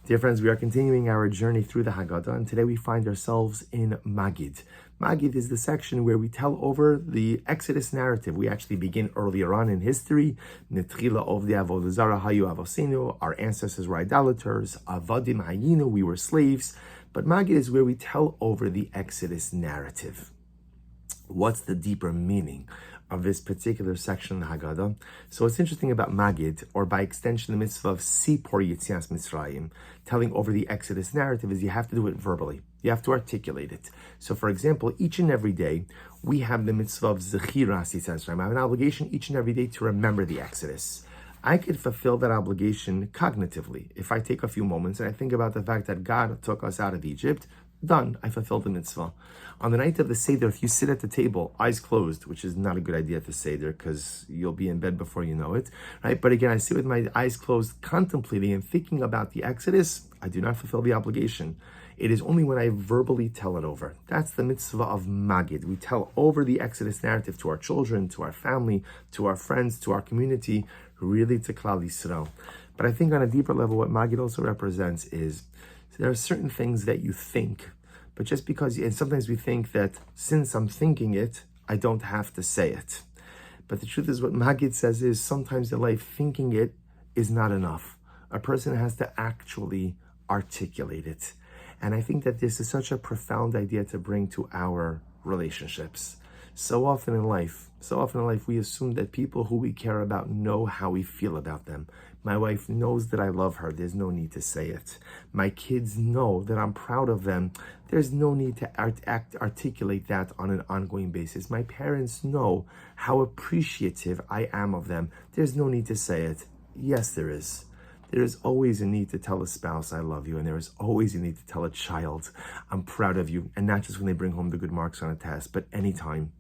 Dear friends, we are continuing our journey through the Haggadah, and today we find ourselves in Maggid. Maggid is the section where we tell over the Exodus narrative. We actually begin earlier on in history. Our ancestors were idolaters. Avadim hayinu, we were slaves. But Maggid is where we tell over the Exodus narrative. What's the deeper meaning of this particular section of the Haggadah? So what's interesting about Maggid, or by extension the mitzvah of Sipor Yetzias Mitzrayim, telling over the Exodus narrative, is you have to do it verbally. You have to articulate it. So for example, each and every day, we have the mitzvah of Zechiras Yetzias Mitzrayim. I have an obligation each and every day to remember the Exodus. I could fulfill that obligation cognitively. If I take a few moments and I think about the fact that God took us out of Egypt, done, I fulfilled the mitzvah. On the night of the Seder, if you sit at the table, eyes closed, which is not a good idea at the Seder because you'll be in bed before you know it, right? But again, I sit with my eyes closed, contemplating and thinking about the Exodus, I do not fulfill the obligation. It is only when I verbally tell it over. That's the mitzvah of Maggid. We tell over the Exodus narrative to our children, to our family, to our friends, to our community, really to Klal Yisrael. But I think on a deeper level, what Maggid also represents is there are certain things that you think, but just because, and sometimes we think that since I'm thinking it, I don't have to say it. But the truth is what Maggid says is sometimes in life, thinking it is not enough. A person has to actually articulate it. And I think that this is such a profound idea to bring to our relationships. So often in life, we assume that people who we care about know how we feel about them. My wife knows that I love her. There's no need to say it. My kids know that I'm proud of them. There's no need to articulate that on an ongoing basis. My parents know how appreciative I am of them. There's no need to say it. Yes, there is. There is always a need to tell a spouse, I love you. And there is always a need to tell a child, I'm proud of you. And not just when they bring home the good marks on a test, but anytime.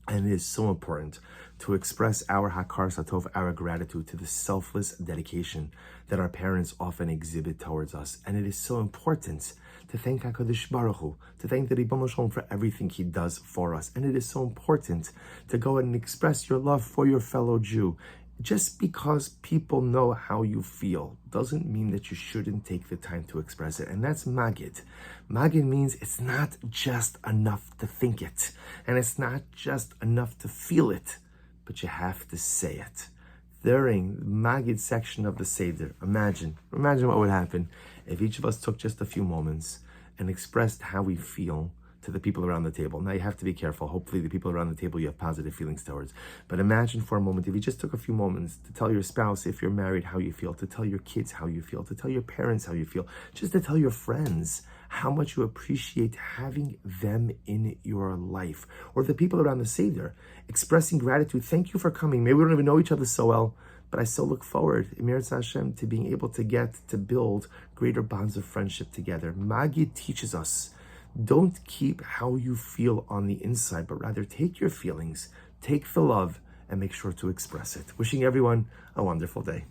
And it is so important to express our hakar satov, our gratitude to the selfless dedication that our parents often exhibit towards us. And it is so important to thank HaKadosh Baruch Hu, to thank the Ribbon Shalom for everything he does for us. And it is so important to go and express your love for your fellow Jew. Just because people know how you feel doesn't mean that you shouldn't take the time to express it. And that's Maggid. Maggid means it's not just enough to think it. And it's not just enough to feel it, but you have to say it. During the Maggid section of the Seder, imagine what would happen if each of us took just a few moments and expressed how we feel to the people around the table. Now you have to be careful. Hopefully the people around the table you have positive feelings towards. But imagine for a moment if you just took a few moments to tell your spouse, if you're married, how you feel, to tell your kids how you feel, to tell your parents how you feel, just to tell your friends how much you appreciate having them in your life. Or the people around the Seder, expressing gratitude. Thank you for coming. Maybe we don't even know each other so well, but I still look forward, Emir Hashem, to being able to get to build greater bonds of friendship together. Maggid teaches us, don't keep how you feel on the inside, but rather take your feelings, take the love, and make sure to express it. Wishing everyone a wonderful day.